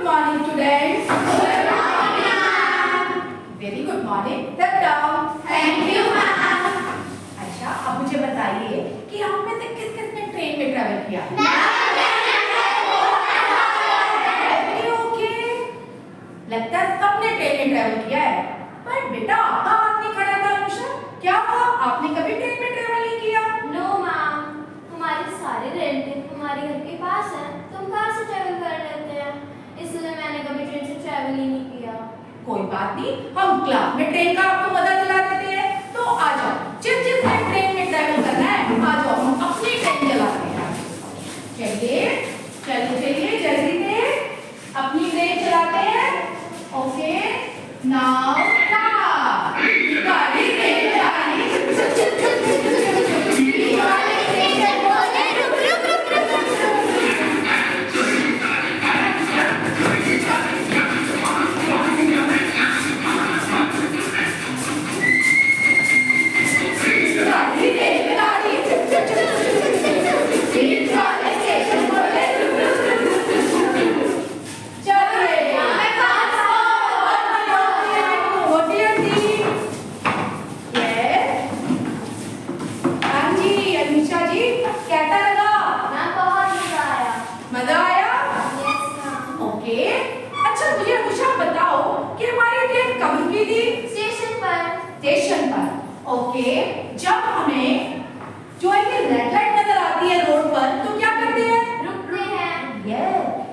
morning, students. Good morning, ma'am. Very good morning. Sit down. Thank you, ma'am. अच्छा, अब मुझे बताइए कि आप में से किस किस ने ट्रेन में ट्रैवल किया? ओके, लगता है सबने ट्रेन में ट्रैवल किया है। पर बेटा आपका हाथ नहीं खड़ा था अनुषा, क्या हुआ? आपने कभी ट्रेन में ट्रैवल नहीं किया? नो मैम, हमारे सारे रिलेटिव हमारे घर के पास हैं, तो हम कार से ट्रैवल कर लेते हैं, इसलिए मैंने कभी ट्रेन से ट्रैवल ही नहीं किया। कोई बात नहीं, हम क्लास में ट्रेन का आपको मजा दिला देते हैं। तो आ जाओ, जिसने ट्रेन में ट्रैवल करना है आ जाओ, हम अपनी ट्रेन चलाते हैं। चलिए चलिए चलिए जल्दी से अपनी ट्रेन चलाते हैं। Okay, now start. गाड़ी ट्रेन चलानी। स्टेशन पर। ओके, जब हमें जो है कि रेड लाइट नजर आती है रोड पर तो क्या करते हैं? रुकते हैं।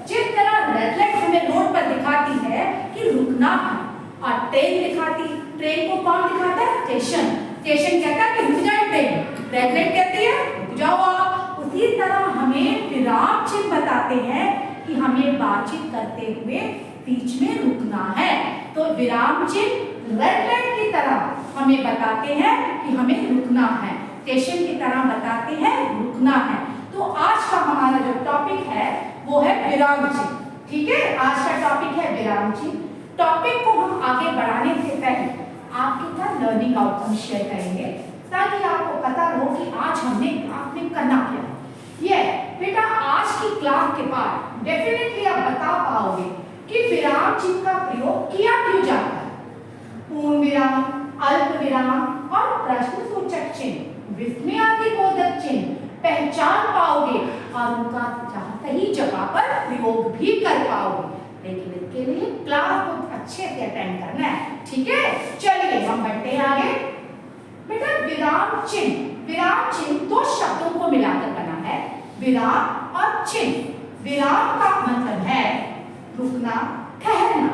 जिस तरह रेड लाइट हमें रोड पर दिखाती है कि रुकना है, और ट्रेन को कौन दिखाता है? स्टेशन। स्टेशन कहता है कि रुक जाए ट्रेन, रेड लाइट कहती है रुक जाओ आप। उसी तरह हमें विराम चिन्ह बताते हैं कि हमें बातचीत करते हुए बीच में रुकना है। तो विराम चिन्ह रेड लाइट की तरह हमें बताते हैं कि हमें रुकना है, स्टेशन की तरह बताते हैं रुकना है। तो आज का हमारा जो टॉपिक है वो है विराम चिन्ह। ठीक है, आज का टॉपिक है विराम चिन्ह। टॉपिक को हम आगे बढ़ाने से पहले आपके साथ लर्निंग आउटकम शेयर करेंगे ताकि आपको पता हो कि आज हमने क्लास में करना क्या है। ये बेटा आज की क्लास के बाद डेफिनेटली आप बता पाओगे कि विराम चिन्ह का प्रयोग किया क्यों जाता है। पूर्ण विराम, अल्प विराम और प्रश्नसूचक चिन्ह, विस्मयादिबोधक चिन्ह पहचान पाओगे और उनका सही जगह पर प्रयोग भी कर पाओगे। लेकिन इसके लिए क्लास को अच्छे से अटेंड करना है। ठीक है, चलिए हम बढ़ते हैं आगे। बेटा विराम चिन्ह दो शब्दों को मिलाकर बना है, विराम और चिन्ह। विराम का मतलब है रुकना, ठहरना।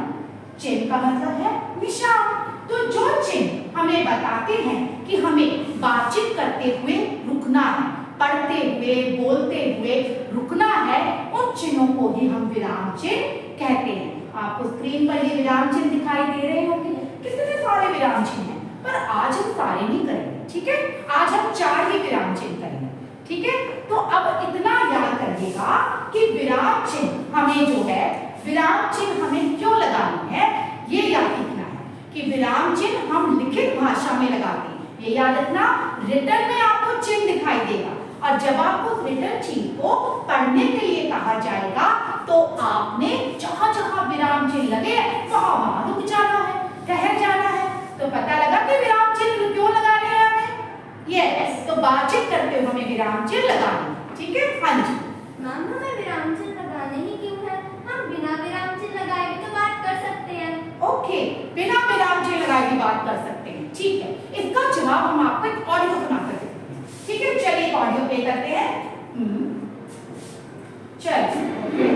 चिन्ह का मतलब है निशान। तो जो चिन्ह हमें बताते हैं कि हमें बातचीत करते हुए रुकना है, पढ़ते हुए बोलते हुए रुकना है, उन चिन्हों को ही हम विराम चिन्ह कहते हैं। आपको स्क्रीन पर ये विराम चिन्ह दिखाई दे रहे होंगे, कितने सारे विराम चिन्ह हैं, पर आज हम सारे नहीं करेंगे। ठीक है, आज हम 4 ही विराम चिन्ह करेंगे। ठीक है, तो अब इतना याद करिएगा कि विराम चिन्ह हमें जो है विराम चिन्ह हमें क्यों लगानी है, ये याद रखना है कि विराम चिन्ह हम लिखित भाषा में लगाते हैं। ये याद रखना, रिटन में आपको चिन्ह दिखाई देगा और जब आपको रिटन चिन्ह को पढ़ने के लिए कहा जाएगा तो आपने जहां जहां विराम चिन्ह लगे वहां वहां रुक जाना है, ठहर जाना है। तो पता लगा कि विराम चिन्ह क्यों लगाने हैं हमें। यस, तो बातचीत करते हुए हमें विराम चिन्ह लगाने हैं। ठीक है, हाँ जी मैम, हमें विराम चिन्ह लगाने ही क्यों है? हम बिना विराम चिन्ह लगाए भी तो बात कर सकते हैं। ओके, बिना विराम चिन्ह लगाए भी बात कर सकते हैं। ठीक है, इसका जवाब हम आपको एक ऑडियो सुना सकते हैं। ठीक है, चलिए एक ऑडियो प्ले करते हैं। चलिए मुझे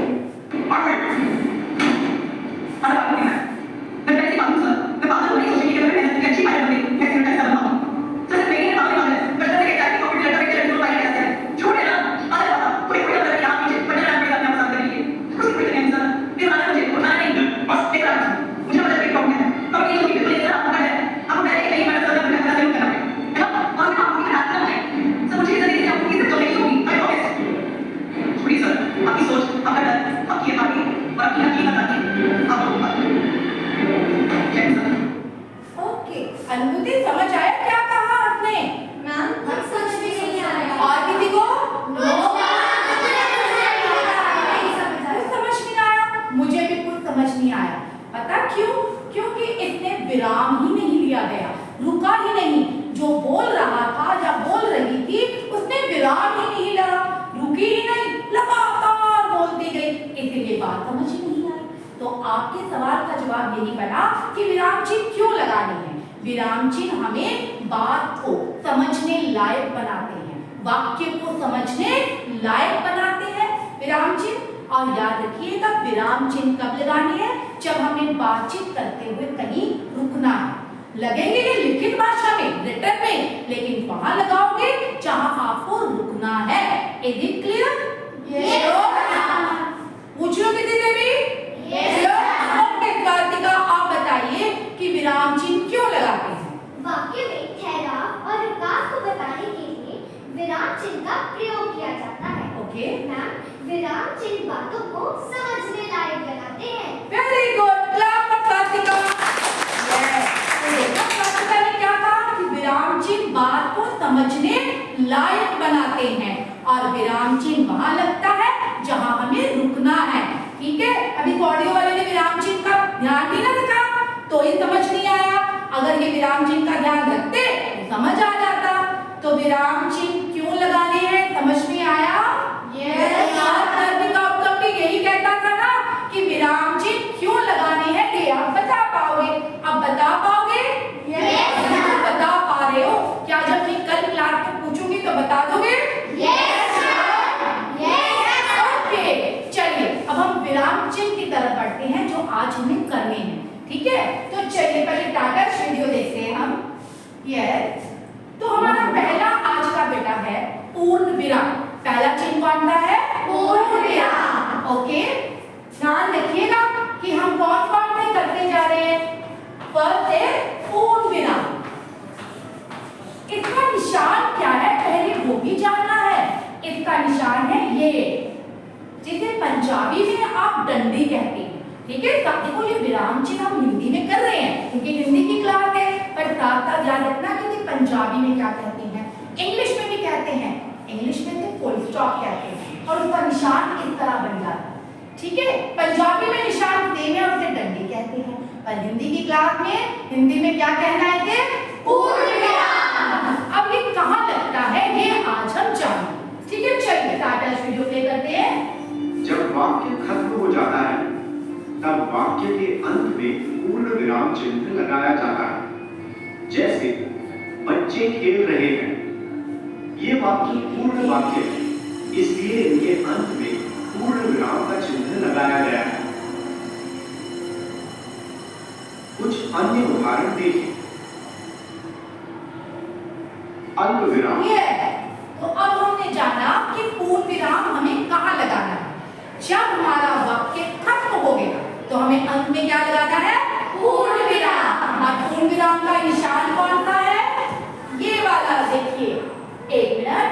पता क्यों? क्योंकि इसने विराम ही नहीं लिया गया, रुका ही नहीं। जो बोल रहा था या बोल रही थी उसने विराम ही नहीं लिया, रुकी ही नहीं, लगातार बोलती गई, इसलिए बात समझ ही नहीं आई। तो आपके सवाल का जवाब यही बना कि विराम चिन्ह क्यों लगाने हैं। विराम चिन्ह हमें बात को समझने लायक बनाते हैं, वाक्य को समझने लायक बनाते हैं विराम चिन्ह। और याद रखिएगा विराम चिन्ह कब लगाने हैं? जब हमें बातचीत करते हुए कहीं रुकना है। लगेंगे ये लिखित भाषा में, रिटन में, लेकिन वहां लगाओगे जहां आपको रुकना है। Is it clear? पूछ लो किसी से भी। ओके कार्तिका, आप बताइए कि विराम चिन्ह क्यों लगाते हैं? वाक्य में ठहराव और रुकाव को बताने के लिए विराम चिन्ह का प्रयोग किया जाता है। ओके मैम, विराम चिन्ह बातों को समझने लायक बनाते हैं। Very good, clap for Kartika. तो देखा कार्तिका ने क्या कहा कि विराम चिन्ह बात को समझने लायक बनाते हैं और विराम चिन्ह वहां लगता है जहां हमें रुकना है। ठीक है, अभी ऑडियो वाले ने विराम चिन्ह का ध्यान नहीं रखा तो ये समझ नहीं आया। अगर ये विराम चिन्ह का ध्यान रखते तो समझ आ जाता। तो विराम चिन्ह क्यों लगाने हैं, समझ में आया? कार्तिका उत्तम भी यही कहता था ना कि विराम चिन्ह क्यों लगाने हैं, ये आप बता पाओगे। अब बता पाओगे? बता पा रहे हो क्या? जब मैं कल क्लास में पूछूंगी तो बता दोगे? ओके, चलिए अब हम विराम चिन्ह की तरफ बढ़ते हैं जो आज हमें करने हैं। ठीक है, तो चलिए पहले टाटा वीडियो देखते हैं हम। यस, तो हमारा पहला आज का बेटा है पूर्ण विराम। पहला चिन्ह कौन सा है? पूर्ण विराम। ओके, ध्यान रखिएगा कि हम कौन कौन से करते जा रहे हैं। फर्स्ट है पूर्ण विराम। इसका निशान क्या है पहले वो भी जानना है। इसका निशान है ये, जिसे पंजाबी में आप डंडी कहते हैं। ठीक है, देखो ये विराम चिन्ह हम हिंदी में कर रहे हैं क्योंकि हिंदी की क्लास है, पर साथ साथ याद रखना कि पंजाबी में क्या कहते हैं, इंग्लिश में भी कहते हैं। इंग्लिश में से फुल स्टॉप कहते हैं और उसका निशान इस तरह बन जाता है। ठीक है, पंजाबी में निशान सेम है, उसे डंडी कहते हैं, पर हिंदी की क्लास में हिंदी में क्या कहना है इसे? पूर्ण विराम। अब ये कहाँ लगता है ये आज हम जानेंगे। ठीक है, चलिए टाटा वीडियो प्ले करते हैं। जब वाक्य खत्म हो जाता है तब वाक्य के अंत में पूर्ण विराम चिन्ह लगाया जाता है। जैसे बच्चे खेल रहे हैं, ये वाक्य पूर्ण वाक्य है, इसलिए इनके अंत में पूर्ण विराम का चिन्ह लगाया गया है। कुछ अन्य उदाहरण देखें। अल्प विराम। तो अब हमने जाना कि पूर्ण विराम हमें कहाँ लगाना है। जब हमारा वाक्य खत्म हो गया तो हमें अंत में क्या लगाना है? पूर्ण विराम। और पूर्ण विराम का निशान कौन सा है? ये वाला देखिए, एक मिनट,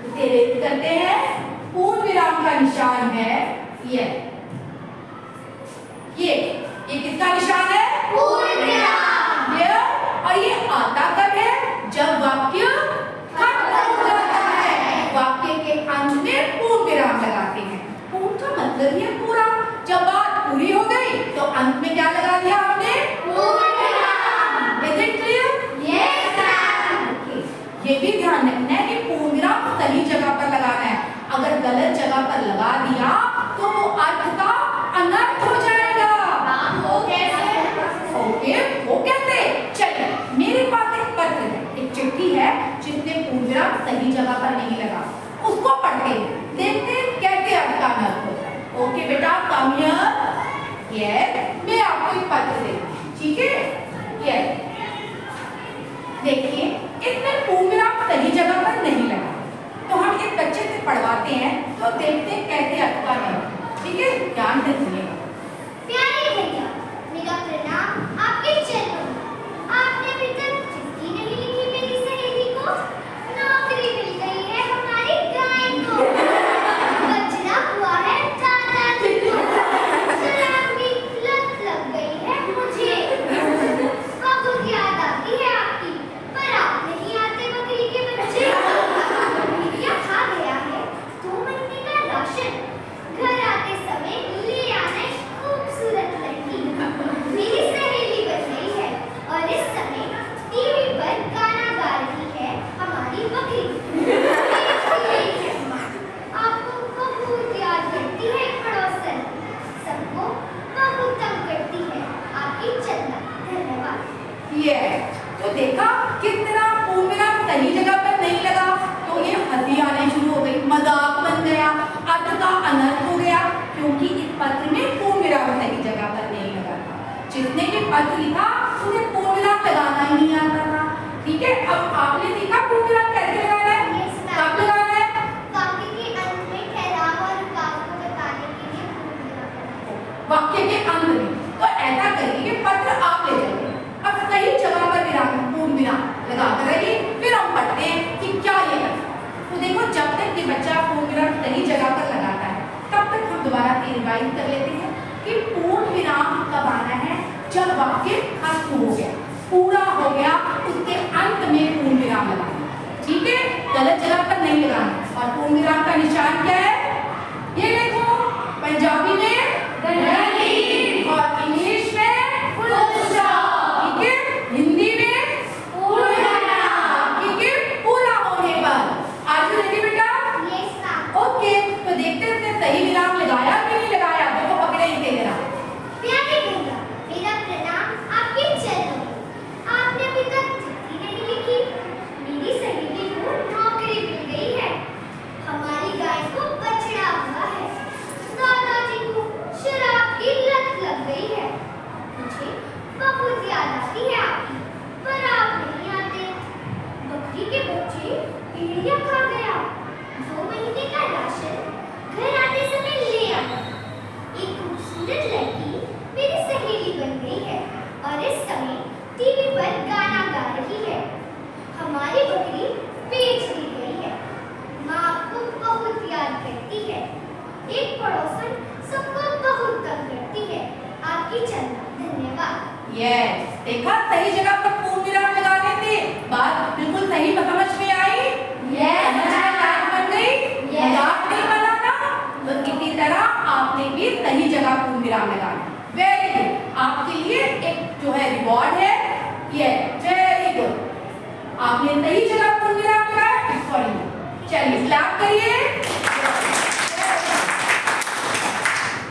इसे रेड करते हैं। पूर्ण विराम का निशान है ये किसका निशान है? पूर्ण विराम। और ये आता कब है? जब वाक्य खत्म हो जाता है। वाक्य के अंत में पूर्ण विराम लगाते हैं। पूर्ण का मतलब है पूरा। जब बात पूरी हो गई तो अंत में क्या लगा दिया हमने? पूर्ण विराम। Is it clear? Yes ma'am. ये भी ध्यान रखना है कि पूर्ण विराम सही जगह पर लगाना है। अगर गलत जगह पर लगा दिया तो वो अर्थ का अनर्थ हो जाएगा। वो कैसे? ओके, वो कैसे? चलिए, मेरे पास एक पत्र है, एक चिट्ठी है जिसमें पूर्ण विराम सही जगह पर नहीं लगा। उसको पढ़ते हैं, देखते हैं कैसे अर्थ का अनर्थ होता है। ओके बेटा, कम हियर। यस, मैं आपको एक पत्र देती हूँ। ठीक है, यस, देखिए इसमें पूर्ण विराम सही जगह पर नहीं लगा, तो हम इस बच्चे से पढ़वाते हैं तो देखते हैं कैसे अर्थ का अनर्थ। ठीक है, ध्यान से सुनिएगा। प्यारे भैया, मेरा प्रणाम आपके चरणों में। आपने अभी तक चिट्ठी नहीं लिखी मेरी सहेली को। नौकरी मिल गई है हमारी गाय को। बचना हुआ है दादाजी को। शराब की लत लग गई है मुझे। बहुत याद आती है आपकी, पर आप नहीं आते बकरी के बच्चे। क्या खा गया है 2 महीने का राशन। घर आते समय ले जिसने भी पत्र लिखा उन्हें पूर्ण विराम लगाना ही नहीं आता था। ठीक है, अब आपने सीखा पूर्ण विराम कैसे लगाना है, Yes, ma'am. कब लगाना है। वाक्य के अंत में ठहराव और रुकाव को बताने के लिए पूर्ण विराम लगाना है। वाक्य के अंत में तो ऐसा करिए कि पत्र आप ले जाइए, अब सही जगह पर विराम पूर्ण विराम लगा कर रहिए, फिर हम पढ़ते हैं कि क्या ये है। तो देखो, जब तक ये बच्चा पूर्ण विराम सही जगह पर लगाता है तब तक हम दोबारा रिवाइज कर लेते हैं कि पूर्ण विराम कब आना है, जब वाक्य खत्म हो गया, पूरा हो गया, उसके अंत में पूर्ण विराम लगाना। ठीक है, गलत जगह पर नहीं लगाना। और पूर्ण विराम का निशान क्या है, ये देखो, पंजाबी में रंगीन और इंग्लिश में फुल स्टॉप। ठीक है, हिंदी में पूर्ण विराम। ठीक है, पूरा होने पर। आज रेडी बेटा? Yes, ma'am. ओके, तो देखते हैं सही विराम लगाया कि नहीं लगाया। देखो, पकड़े ही थे जरा। प्यारे भैया, मेरा प्रणाम आपके चरणों में। आपने अभी तक चिट्ठी नहीं लिखी। मेरी सहेली को नौकरी मिल गई है। हमारी गाय को बछड़ा हुआ है। दादाजी को शराब की लत लग गई है। मुझे बहुत याद आती है आपकी, पर आप नहीं आते। बकरी के बच्चे भेड़िया खा गया। 2 महीने का राशन घर आते समय ले आया। एक खूबसूरत लड़की मेरी सहेली बन गई है और इस समय टीवी पर गाना गा रही है। हमारी बकरी बेच दी गई है। माँ आपको बहुत याद करती है। एक पड़ोसन सबको बहुत तंग करती है। आपकी चंदा, धन्यवाद। यस, देखा, सही जगह पर पूर्ण विराम लगाने थे। बात बिल्कुल सही समझ में आई। Yes, समझ में बात बन गई। Yes. मजाक नहीं बनाना। तो इसी तरह आपने भी सही जगह पूर्ण विराम लगाना। वेरी गुड, आपके लिए एक जो है रिवॉर्ड है ये। वेरी गुड, आपने सही जगह पूर्ण विराम लगाया। इस फॉर यू। चलिए क्लैप करिए।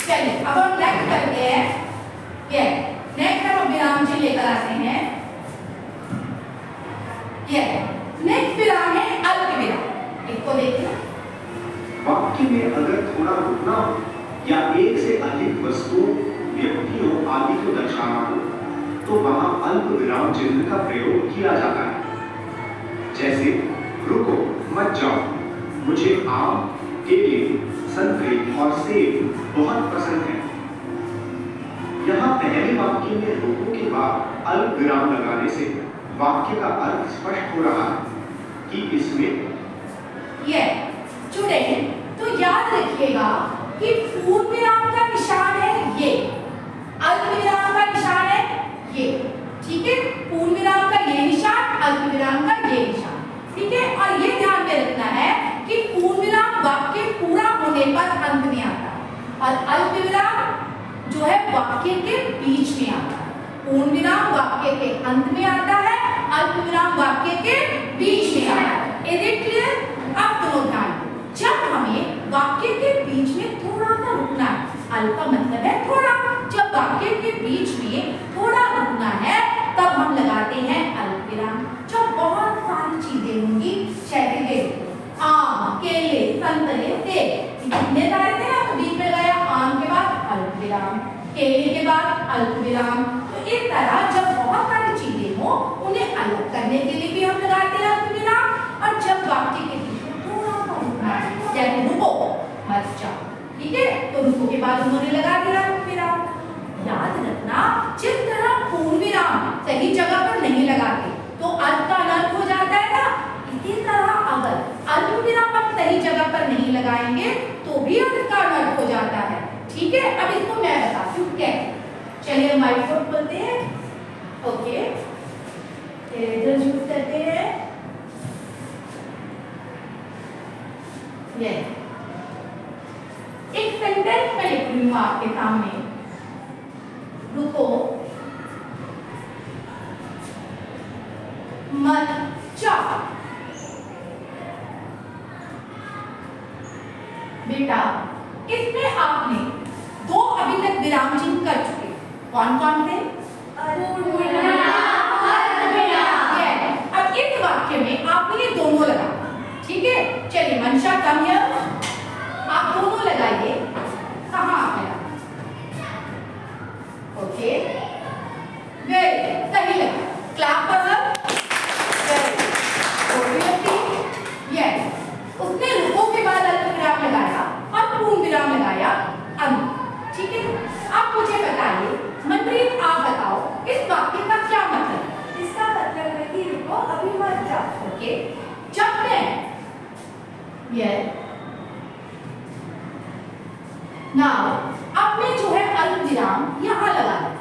चलिए, अब हम नेक्स्ट करते हैं। ये नेक्स्ट हम विराम जी लेकर आते हैं। ये नेक्स्ट विराम है अल्प विराम। इसको देखिए। वाक्य में अगर थोड़ा रुकना हो या एक से अधिक वस्तुओं, व्यक्तियों आदि को दर्शाना हो तो वहां अल्प विराम चिन्ह का प्रयोग किया जाता है। जैसे रुको, मत जाओ, मुझे आम, केले, संतरे और सेब बहुत पसंद है। यहाँ पहले वाक्य में रुको के बाद अल्प विराम लगाने से वाक्य का अर्थ स्पष्ट हो रहा है कि इसमें ये स्टूडेंट, तो याद रखिएगा कि पूर्ण विराम का निशान है ये, अल्प विराम का निशान है ये। ठीक है, पूर्ण विराम का ये निशान, अल्प विराम का ये निशान। ठीक है, और ये ध्यान में रखना है कि पूर्ण विराम वाक्य पूरा होने पर अंत में आता है और अल्प विराम जो है वाक्य के बीच में आता है। पूर्ण विराम वाक्य के अंत में आता है, अल्प विराम वाक्य के बीच में आता है। Is it clear? अब दोनों ध्यान, जब हमें वाक्य के बीच में थोड़ा सा रुकना है, अल्प का मतलब है थोड़ा, जब वाक्य के बीच में थोड़ा रुकना है तब हम लगाते हैं अल्प विराम। जब बहुत सारी चीजें होंगी, जैसे आम, केले, संतरे, सेब, कितने सारे थे ना, तो बीच में लगाया आम के बाद अल्प विराम, केले के बाद अल्प विराम। तो इस तरह जब बहुत सारी चीजें हो उन्हें अलग करने के लिए भी हम लगाते हैं अल्प विराम। और जब वाक्य के बीच में थोड़ा सा रुकना है, जैसे रुको, मत जाओ, ठीक है, तो रुको के बाद उन्होंने लगा दिया अल्प विराम। याद रखना, जिस तरह पूर्ण विराम सही जगह पर नहीं लगाते तो अर्थ का अनर्थ हो जाता है ना, इसी तरह अगर अल्प विराम आप सही जगह पर नहीं लगाएंगे तो भी अर्थ का अनर्थ हो जाता है। ठीक है, अब इसको मैं बताती हूँ कैसे। चलिए हम व्हाइट बोर्ड खोलते हैं। ओके, इरेजर यूज करते हैं। ये एक सेंटेंस में लिख रही हूँ आपके सामने, रुको, मत जाओ। बेटा, इसमें आपने 2 अभी तक विराम चिन्ह कर चुके, कौन कौन थे? अब इस वाक्य में आपने ये दोनों लगा, ठीक है। चलिए मंशा, कम हियर, आप दोनों लगाइए। कहाँ आप लगा? ओके, नाउ अब मैं जो है अल्प विराम यहाँ लगा दूं,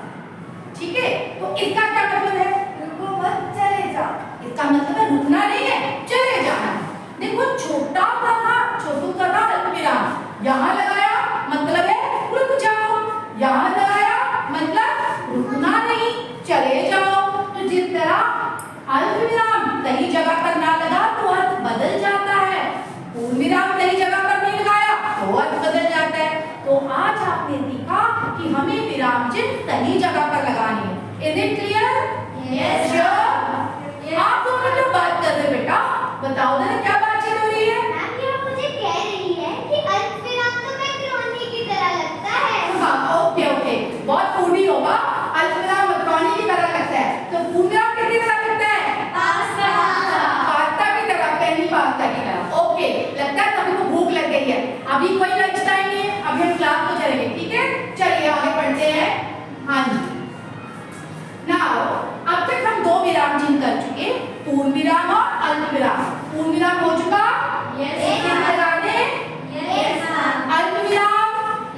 ठीक है? तो इसका क्या मतलब है? रुको मत, चले जाओ। इसका मतलब है रुकना नहीं है, चले जाना है। देखो छोटा कथा, छोटू कथा अल्प विराम यहाँ लगाया मतलब है रुक जाओ, यहाँ लगाया मतलब रुकना नहीं, चले जाओ। तो जिस तरह अल्प विराम सही जगह पर ना लगा तो अर्थ बदल जाता है, पूर्ण विराम सही जगह पर नहीं लगाया तो अर्थ बदल जाता है। तो आज आपने सीखा कि हमें विराम चिन्ह सही जगह पर लगानी है। Is it clear? Yes, sure? आप दोनों जो बात कर रहे बेटा, बताओ जरा क्या बातचीत हो रही है? मैम ये मुझे कह रही है कि अल्पविराम तो मैक्रोनी की तरह लगता है। हाँ, ओके ओके, बहुत फूडी होगा। अल्पविराम मैक्रोनी की तरह लगता है, तो पूर्णविराम किसकी तरह लगता है? पास्ता की तरह, पेनी पास्ता की तरह। ओके, लगता है सभी को भूख लग गई है। अभी कोई लंच टाइम नहीं है, अभी हम क्लास को चलेंगे, ठीक है? चलिए आगे बढ़ते हैं। हाँ जी, नाउ अब तक हम दो विराम चिन्ह कर चुके, पूर्ण विराम और अल्प विराम। पूर्ण विराम हो चुका? Yes, एक लगा दे। Yes, ma'am. अल्प विराम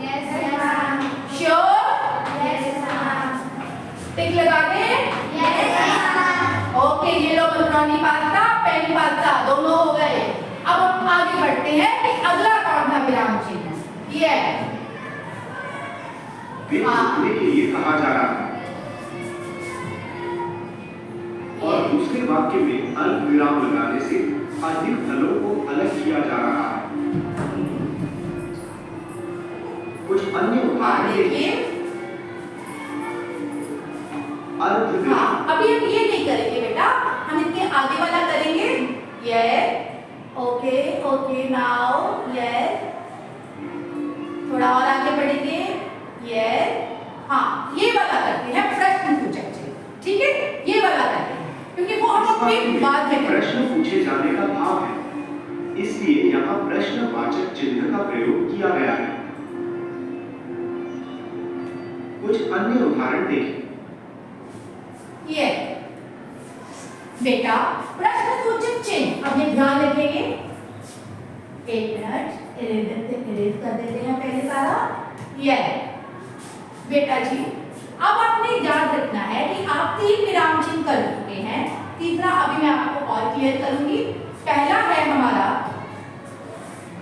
Yes, ma'am. Sure? Yes, ma'am. टिक लगा दे। Yes, ma'am. ओके, ये लो मैक्रोनी पास्ता, पेनी पास्ता दोनों हो गए। अब हम आगे बढ़ते हैं कि अगला कौन सा विराम चिन्ह है? ये वे रुकने के लिए कहा जा रहा है और दूसरे वाक्य में अल्प विराम लगाने से अधिक फलों को अलग किया जा रहा है। कुछ अन्य उदाहरण देखिए। अल्प विराम हाँ, अभी हम ये नहीं करेंगे बेटा, हम इसके आगे वाला करेंगे। Yes, okay okay, now yes, थोड़ा और आगे बढ़ेंगे। यस, हाँ, ये वाला करते हैं प्रश्नसूचक चिन्ह, ठीक है? ये वाला करते हैं क्योंकि वो हम अपनी बाद में करेंगे। प्रश्न पूछे जाने का भाव है, इसलिए यहाँ प्रश्नवाचक चिन्ह का प्रयोग किया गया है। कुछ अन्य उदाहरण देखें। ये बेटा प्रश्नसूचक चिन्ह, अब ये ध्यान रखेंगे। एक मिनट, इरेज कर देते हैं पहले सारा। ये बेटा जी, अब आपने याद रखना है कि आप 3 विराम चिन्ह कर चुके हैं, तीसरा अभी मैं आपको और क्लियर करूंगी। पहला है हमारा,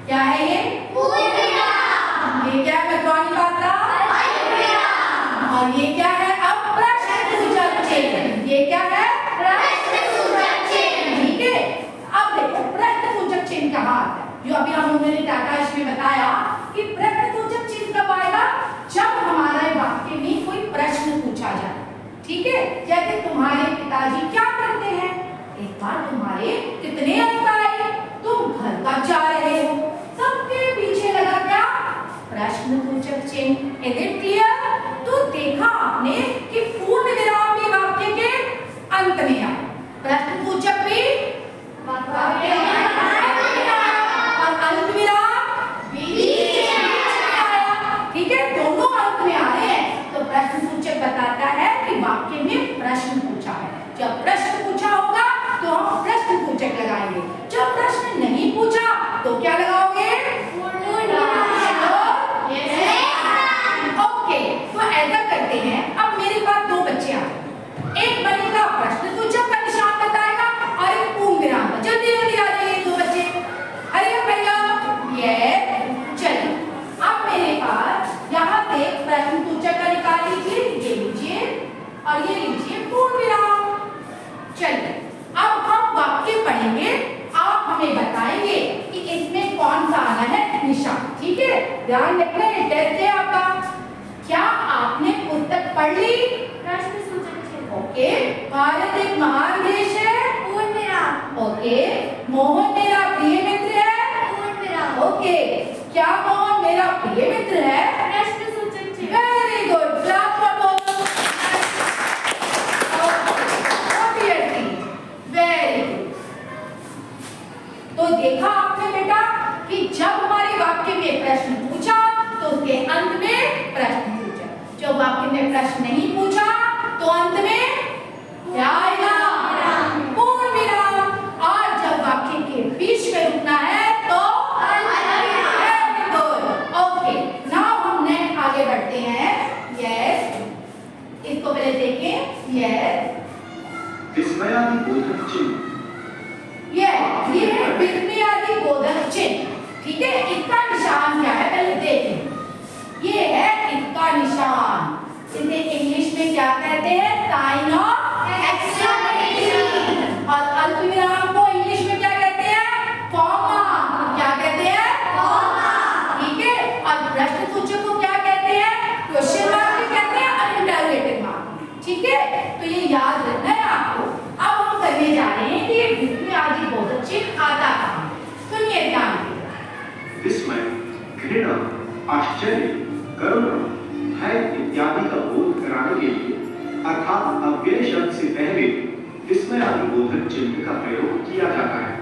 क्या है ये? पूर्ण विराम। ये क्या है? Macaroni pasta. अल्पविराम। और ये क्या है? अब प्रश्नसूचक चिन्ह। ये क्या है? प्रश्नसूचक चिन्ह। ठीक है? अब देखो प्रश्नसूचक चिन्ह कहाँ आता है? जो अभी हम लोगों ने टाटा इसमें बताया कि प्रश्नसूचक चिन्ह कब आएगा? जब हमारे वाक्य में कोई प्रश्न पूछा जाए, ठीक है? जैसे तुम्हारे पिताजी क्या करते हैं? एक बार तुम्हारे कितने अंक आए? तुम घर कब जा रहे हो? सबके पीछे लगा क्या? प्रश्नसूचक चिन्ह। Is it clear? तो देखा आपने कि पूर्ण विराम भी वाक्य के अंत में आया, प्रश्नसूचक भी वाक्य में आया, और अल्प विराम बीच में आया, ठीक है? दोनों अंत में आ रहे हैं। तो प्रश्नसूचक बताता है कि वाक्य में प्रश्न पूछा है। जब प्रश्न पूछा होगा तो हम प्रश्नसूचक लगाएंगे, जब प्रश्न नहीं पूछा तो क्या लगाओगे? ओके, तो ऐसा करते हैं। अब मेरे पास 2 बच्चे आ गए, एक बनेगा प्रश्नसूचक का निशान बताएगा और एक पूर्ण विराम का। जल्दी जल्दी आ जाइए 2 बच्चे। अरे भैया, ये चलिए, अब मेरे पास यहाँ से प्रश्नसूचक का निकाल लीजिए, ये लीजिए और ये लीजिए पूर्ण विराम। चलिए, अब हम वाक्य पढ़ेंगे, आप हमें बताएंगे कि इसमें कौन सा आना है निशान, ठीक है? ध्यान रखना, ये टेस्ट है आपका। क्या आपने पुस्तक पढ़ ली? प्रश्नसूचक चिन्ह। ओके, भारत एक महान देश है। पूर्ण विराम। ओके, मोहन मेरा प्रिय मित्र है। पूर्ण विराम। ओके, क्या मोहन मेरा प्रिय मित्र है? प्रश्नसूचक चिन्ह। Very good, clap for Mohan. Very good. तो देखा आपने बेटा कि जब हमारे वाक्य में प्रश्न पूछा तो उसके अंत में प्रश्नसूचक, जब वाक्य में प्रश्न नहीं पूछा तो अंत में क्या आएगा? पूर्ण विराम। और जब वाक्य के बीच में रुकना है तो वेरी गुड। ओके, नाउ प्रश्न सूचक को क्या कहते हैं? क्वेश्चन मार्क भी कहते हैं और इंटरोगेटिव मार्क। ठीक है, तो ये याद रखना है आपको। अब हम करने जा रहे हैं कि ये विस्मयादि बोधक चिन्ह आता कहाँ। सुनिए ध्यान से। विस्मय, घृणा, आश्चर्य, करुणा, भय इत्यादि का बोध कराने के लिए अर्थात अव्यय शब्द से पहले विस्मयादि बोधक चिन्ह का प्रयोग किया जाता है।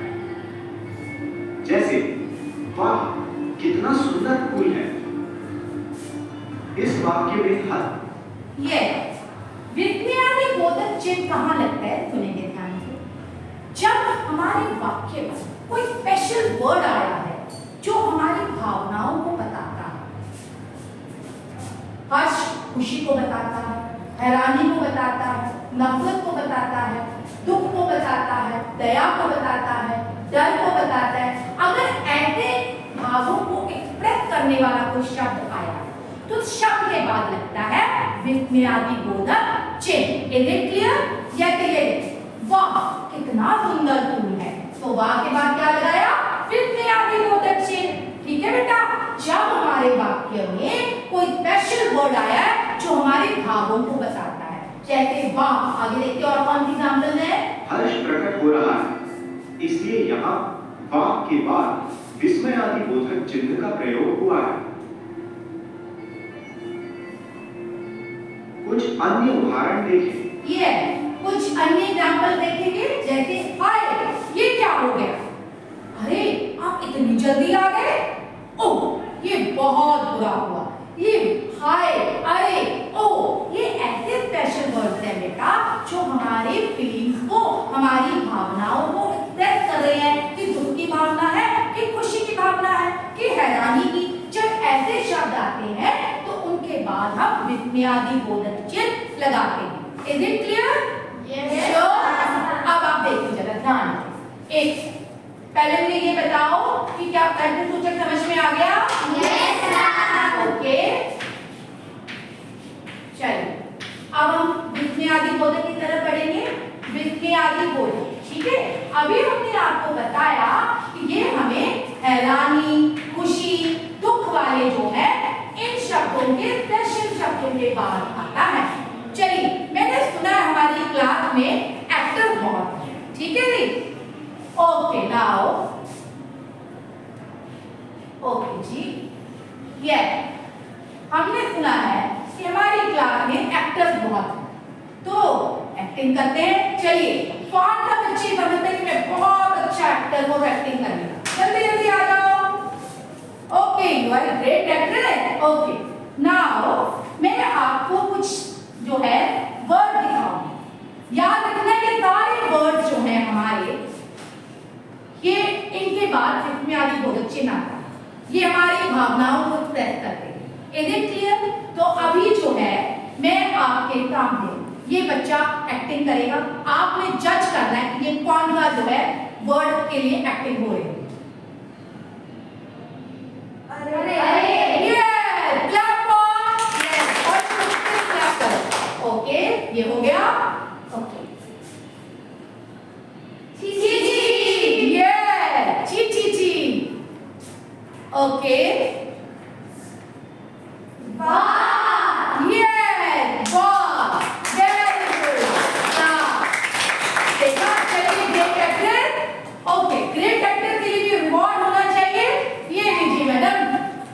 जैसे वाह कितना सुंदर फूल है। इस वाक्य में हर ये विस्मयादि बोधक चिन्ह कहाँ लगता है? सुनेंगे ध्यान से। जब हमारे वाक्य में कोई स्पेशल वर्ड आया है जो हमारी भावनाओं को बताता है। हर्ष खुशी को बताता है, हैरानी को बताता है, नफरत को बताता है, दुख को बताता है, दया को बताता है, डर को बताता है। अगर ऐसे भावों को एक्सप्रेस करने वाला कोई शब्द आया तो शब्द के बाद लगता है विस्मयादि बोधक चिन्ह। Is it clear? या कहिए वाह कितना सुंदर फूल है, तो वाह के बाद क्या लगाया? विस्मयादि बोधक चिन्ह। ठीक है बेटा, जब हमारे वाक्य में कोई स्पेशल वर्ड आया है जो हमारे भावों को बताता है, जैसे वाह। आगे देखते और कौन सी एग्जांपल है? हर्ष प्रकट हो रहा है, इसलिए यहाँ वाह के बाद विस्मयादि बोधक चिन्ह का प्रयोग हुआ है। कुछ अन्य उदाहरण देखें। ये कुछ अन्य एग्जांपल देखेंगे, जैसे हाय ये क्या हो गया? अरे आप इतनी जल्दी आ गए? ओह ये बहुत बुरा हुआ। ये हाय, अरे, ओह ये ऐसे स्पेशल वर्ड्स हैं बेटा जो हमारी फीलिंग्स को, हमारी भावनाओं को एक्सप्रेस कर रहे हैं कि दुख की भावना है, कि खुशी की भावना है, कि हैरानी की। जब ऐसे शब्द आते हैं तो उनके बाद हम विस्मयादि बोधक चिन्ह लगाते हैं। Is it clear? अब आप देखिए जरा ध्यान से। एक पहले मुझे ये बताओ कि क्या प्रश्न सूचक समझ में आ गया? ओके, चलिए अब हम विस्मयादि बोधक की तरफ बढ़ेंगे। विस्मयादि बोधक, ठीक है। अभी हमने आपको बताया कि ये हमें हैरानी, खुशी, दुख वाले जो है इन शब्दों के स्पेशल शब्दों के बाद आता है। चलिए, मैंने सुना है हमारी क्लास में एक्टर बहुत है, ठीक है जी? ओके नाउ, ओके जी, ये हमने सुना है कि हमारी क्लास में एक्टर्स बहुत हैं, तो एक्टिंग करते हैं। चलिए, कौन सा बच्चे समझते हैं कि मैं बहुत अच्छा एक्टर हूँ, एक्टिंग करेगा? जल्दी जल्दी आ जाओ। Okay, you are great actor. Okay, now मैं आपको कुछ जो है वर्ड दिखाऊंगी। याद रखना ये सारे वर्ड जो हैं हमारे, ये इनके बाद विस्मयादि बोधक चिन्ह आता है। ये हमारी भावनाओं को एक्सप्रेस करते हैं। Is it clear? तो अभी जो है मैं आपके सामने ये बच्चा एक्टिंग करेगा, आपने जज करना है कि ये कौन सा जो है वर्ड के लिए एक्टिंग हो रही है। ओके, ये हो गया। ओके, ओके, वाह, यस, वाह, वेरी गुड। देखा, चलिए great actor. Okay, great actor के लिए रिवॉर्ड होना चाहिए। ये लीजिए मैडम,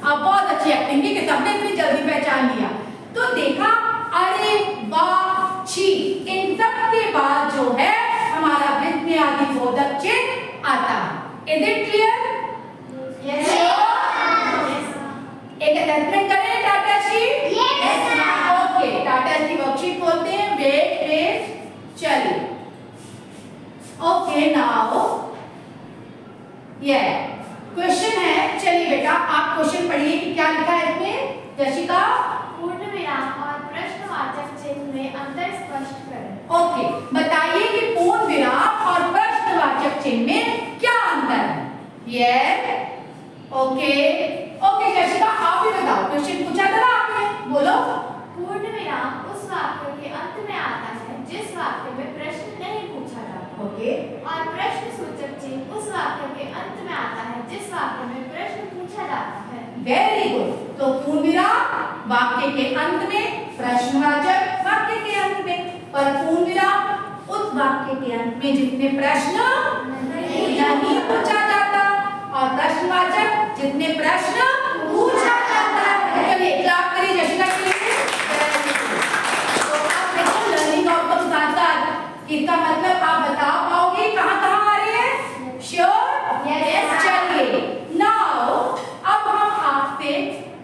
आप बहुत अच्छी एक्टिंग की कि सबने इतनी जल्दी पहचान लिया। तो देखा, अरे वाह, छी, इन सब के बाद जो है हमारा विस्मयादि बोधक चिन्ह आता है। Is it clear? यस। एक असेसमेंट करें Tata sheet? Okay, Tata sheet worksheet खोलते हैं। वेट, चलिए। ओके, नाउ ये क्वेश्चन है। चलिए बेटा, आप क्वेश्चन पढ़िए कि क्या लिखा है इसमें। जशिका, पूर्ण विराम और प्रश्नवाचक चिन्ह में अंतर स्पष्ट करें। ओके, बताइए कि पूर्ण विराम और प्रश्नवाचक चिन्ह में क्या अंतर है। यस, ओके, ओके जशिका, आप भी बताओ। क्वेश्चन पूछा था ना आपने, बोलो। पूर्ण विराम उस वाक्य के अंत में आता है जिस वाक्य में प्रश्न नहीं पूछा जाता। ओके, और प्रश्न सूचक चिन्ह उस वाक्य के अंत में आता है जिस वाक्य में प्रश्न पूछा जाता है। Very good. तो पूर्ण विराम वाक्य के अंत में, प्रश्नवाचक वाक्य के अंत में, पर पूर्ण विराम उस वाक्य के अंत में जितने प्रश्न नहीं पूछा जाता और प्रश्नवाचक जितने प्रश्न पूछा जाता है। चलिए क्लाप करिए जशिका के लिए। तो अब देखो लर्निंग आउटकम साथ साथ इसका मतलब आप बता पाओगे कहाँ आ रही है? श्योर? यस। चलिए नाउ अब हम आपसे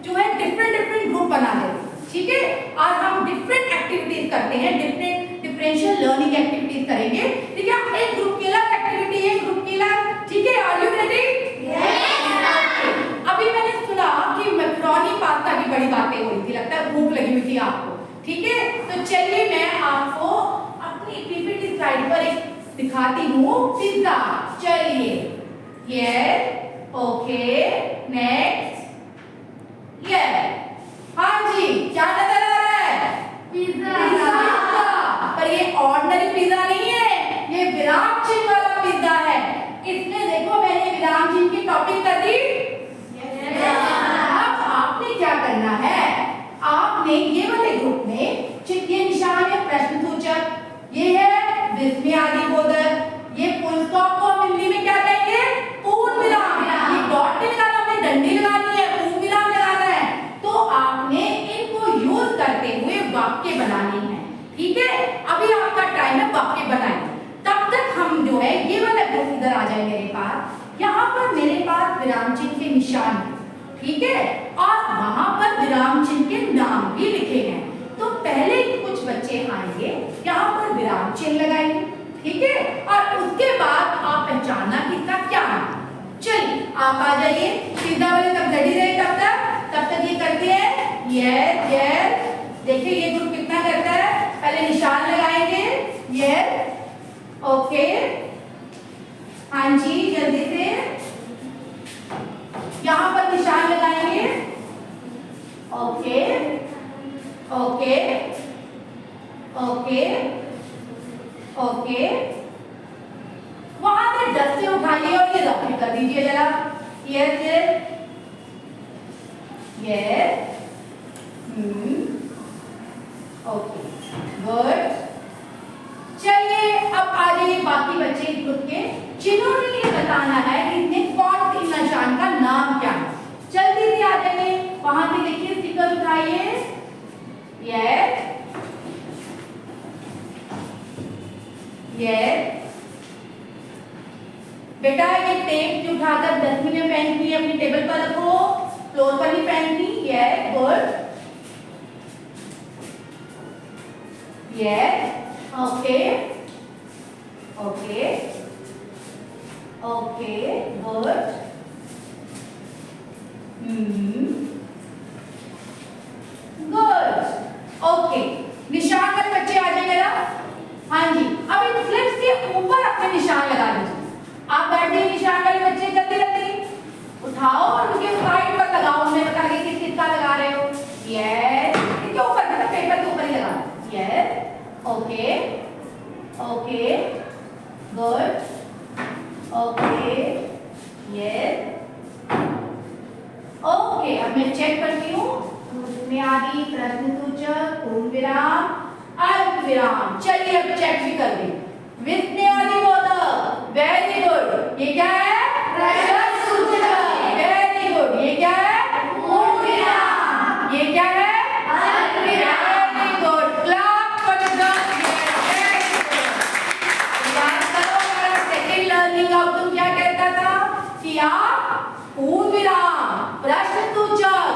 जो है डिफरेंट ग्रुप बना लेते हैं, ठीक है? और हम डिफरेंट एक्टिविटीज करते हैं, डिफरेंशियल लर्निंग एक्टिविटीज करेंगे, ठीक है? एक ग्रुप के लिए एक्टिविटी, एक ग्रुप के लिए, ठीक है? Are you ready? अभी मैंने सुना कि मैक्रोनी पास्ता की बड़ी बातें हो रही थी, लगता है भूख लगी हुई थी आपको, ठीक है? तो चलिए मैं आपको अपनी पीपीटी स्लाइड पर एक दिखाती हूँ पिज्जा। चलिए यस, ओके, नेक्स्ट, यस, हाँ जी, क्या नजर आ रहा है? पिज्जा। पर ये ऑर्डिनरी पिज्जा नहीं है, ये विराम चिन्ह वाला पिज्जा है। इसमें देखो मैंने विराम चिन्ह की टॉपिक कर दी। अब आपने क्या करना है? आपने ये वाले ग्रुप में ये निशान है प्रश्नसूचक, ये है विस्मय आदि बोधक, ये फुल स्टॉप को हम हिंदी में क्या कहेंगे? पूर्ण विराम। ये डॉट नहीं लगाना, हमें डंडी लगानी है, पूर्ण विराम लगाना है। तो आपने इनको यूज करते हुए वाक्य बनानी है, ठीक है? अभी आपका टाइम है वाक्य बनाए, तब तक हम जो है ये वाला ग्रुप इधर आ जाए मेरे पास। यहाँ पर मेरे पास विराम चिन्ह के निशान है, ठीक है? और वहां पर विराम चिन्ह के नाम भी लिखे हैं। तो पहले कुछ बच्चे आएंगे, यहाँ पर विराम चिन्ह लगाएंगे, ठीक है? और उसके बाद आप पहचानना किसका क्या नाम। चलिए आप आ जाइए, पिज्जा वाले तब रेडी रहे, तब तक ये करते हैं यस यस। देखिए ये ग्रुप कितना करता है, पहले निशान लगाएंगे, यस, ओके, हाँ जी, जल्दी से यहाँ पर निशान लगाएंगे, ओके ओके ओके ओके। वहां से डस्टे उठाइए और ये रफी कर दीजिए जरा, yes yes yes, okay, good. चलिए अब आ जाइए बाकी बच्चे ग्रुप के, जिन्होंने ये बताना है कि इसने कौन सी निशान का नाम क्या है। जल्दी से आ जाइए, वहां से देखिए स्टिकर उठाइए, यस यस। बेटा ये टेप जो उठाकर डस्टबिन में फेंकनी है, अपनी टेबल पर रखो, फ्लोर पर नहीं फेंकनी, yes, good, yes, okay okay okay, good, good, okay. निशान पर बच्चे आ जाइए जरा, हाँ जी। अब इन फ्लिप्स के ऊपर अपने निशान लगा दीजिए। आप बैठे निशान वाले बच्चे, जल्दी जल्दी उठाओ और उनके साइड पर लगाओ, उन्हें बता के किस किसका लगा रहे हो, यस, इसके ऊपर मतलब पेपर के ऊपर ही लगा, yes, okay okay, good, okay, yes, okay. अब मैं चेक करती हूँ, उसमें आदि, प्रश्नसूचक, पूर्ण विराम, अल्प विराम। चलिए अब चेक भी कर दें, विस्मय आदि बोधक, वेरी गुड, ये क्या है? प्रश्नसूचक, वेरी गुड, ये क्या है? पूर्ण विराम, ये क्या है? अल्प विराम, very good, clap for the second learning outcome क्या कहता था कि आप पूर्ण विराम, प्रश्नसूचक,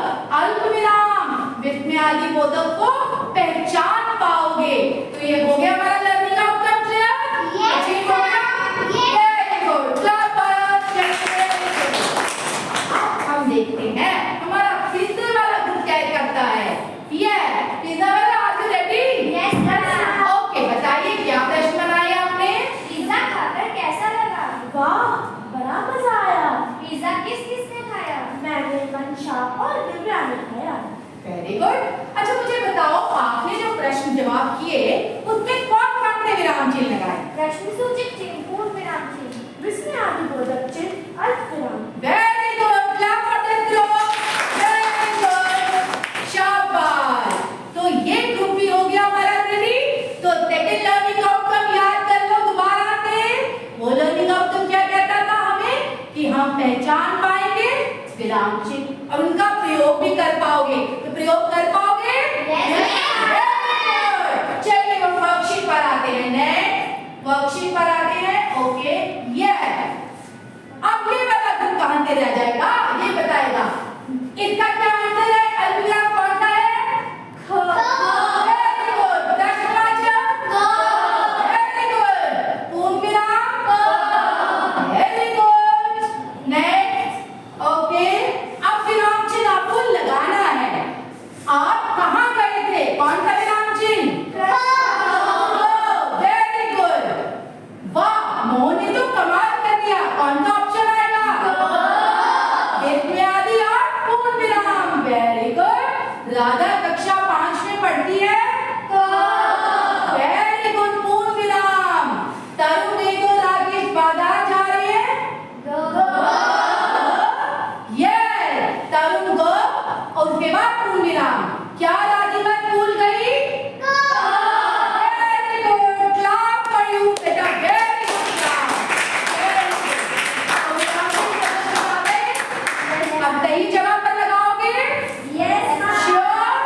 अल्प विराम, विस्मय आदि बोधक को पहचान पाओगे। तो ये हो गया हमारा लर्निंग आउटकम क्लियर? Yes, ठीक हो गया? वेरी गुड, क्लैप अब हम देखते हैं हमारा पिज्जा वाला ग्रुप क्या करता है। ये पिज्जा वाला, are you ready? Yes sir. Okay, बताइए क्या प्रश्न बनाए आपने? पिज्जा खाकर कैसा लगा? वाह, बड़ा मजा आया। पिज्जा किस किसने खाया? मैंने, मंशा और दिव्या ने खाया। Very good. अच्छा मुझे बताओ, आपने जो प्रश्न जवाब किए उसमें कौन कौन से विराम चिन्ह लगाए? प्रश्नसूचक चिन्ह, पूर्ण विराम चिन्ह, विस्मय आदि बोधक चिन्ह, अल्प विराम। Very good, clap for this group, very good. विराम चिन्ह और उनका प्रयोग भी कर पाओगे। तो प्रयोग कर पाओगे? चलिए हम वर्कशीट पर आते हैं। नेक्स्ट वर्कशीट पर आते हैं। ओके, ये अब ये वाला ग्रुप कहां से रह जाएगा ये बताएगा। इसका क्या आंसर है? अल्पविराम कौन सा है? Very good. दशवाचक वेरी गुड। पूर्णविराम वेरी गुड। नेक्स्ट ओके, अब विराम चिन्ह आपको लगाना है। आप कहां गए थे? कौन सा विराम चिन्ह? Very good. वाह, मोहन ने तो कमाल कर दिया। कौन सा ऑप्शन आएगा? इसमें आदि और पूर्ण विराम। Very good. राधा कक्षा 5 में पढ़ती है। वेरी गुड, पूर्ण विराम। तरुण देखो राकेश बाजार जा रहे हैं। ये तरुण गो और उसके बाद पूर्ण विराम। क्या राधिका स्कूल गई? Very good, class for you बेटा। Very good class. अब सही जगह पर लगाओगे? श्योर?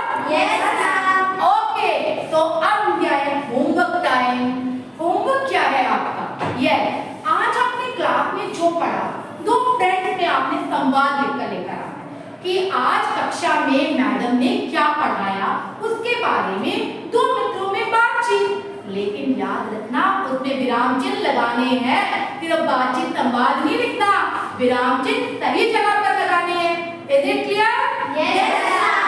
ओके, तो अब क्या है? Homework time. होमवर्क क्या है आपका? ये आज आपने क्लास में जो पढ़ा, दो फ्रेंड्स में आपने संवाद लिखकर लेकर आना कि आज कक्षा में मैडम ने क्या पढ़ाया, उसके बारे में दो मित्रों में बातचीत। लेकिन याद रखना उसमें विराम चिन्ह लगाने हैं। सिर्फ बातचीत संवाद नहीं लिखना, विराम चिन्ह सही जगह पर लगाने हैं। Is it clear? Yes, sir.